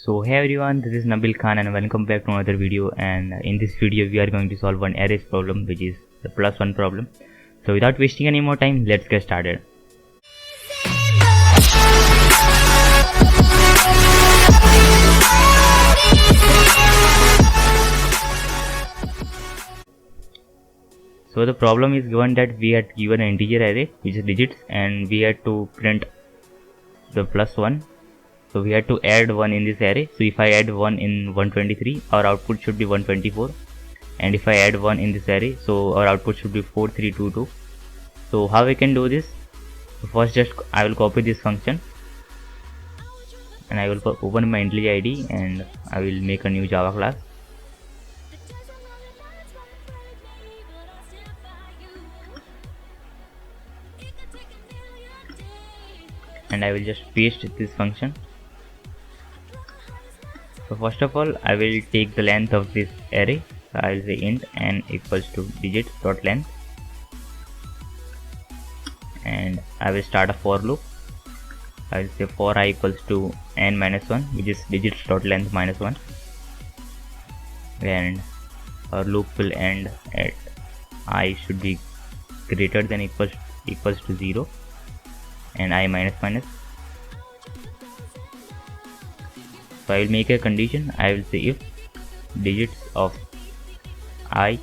So hey everyone, this is Nabil Khan and welcome back to another video. And in this video we are going to solve one arrays problem, which is the +1 problem. So without wasting any more time, let's get started. So the problem is given that we had given an integer array which is digits, and we had to print the +1. So we had to add 1 in this array. So if I add 1 in 123, our output should be 124. And if I add 1 in this array, so our output should be 4322. So how we can do this? So first I will copy this function and I will open my IntelliJ and I will make a new Java class. And I will just paste this function. So first of all, I will take the length of this array. So I will say int n equals to digits dot length, and I will start a for loop. I will say for I equals to n minus 1, which is digits dot length minus 1, and our loop will end at I should be greater than equals to 0 and I minus minus. So I will make a condition. I will say if digits of I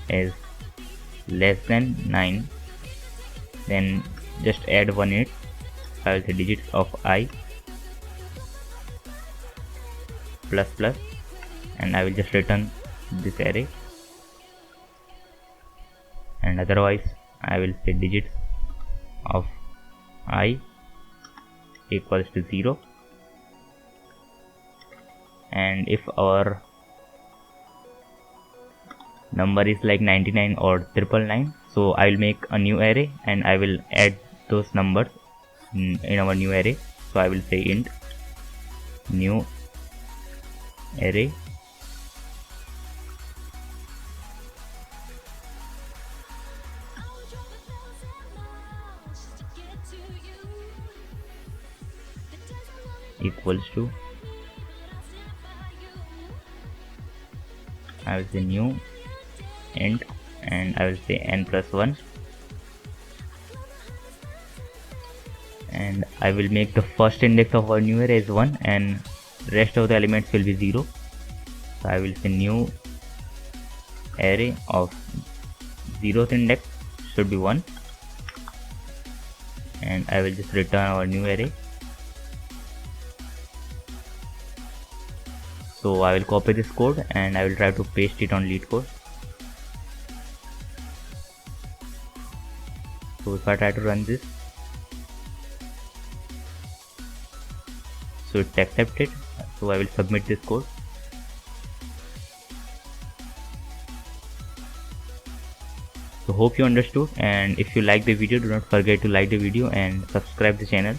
is less than 9, then just add 1 in it. I will say digits of I plus plus, and I will just return this array, and otherwise I will say digits of I equals to 0. And if our number is like 99 or 999, so I will make a new array and I will add those numbers in our new array. So I will say int new array equals to, I will say new int and I will say n plus 1, and I will make the first index of our new array is 1 and rest of the elements will be 0. So I will say new array of 0th index should be 1, and I will just return our new array. So I will copy this code and I will try to paste it on leetcode. So if I try to run this, so it's accepted. So I will submit this code. So hope you understood, and if you like the video, do not forget to like the video and subscribe the channel.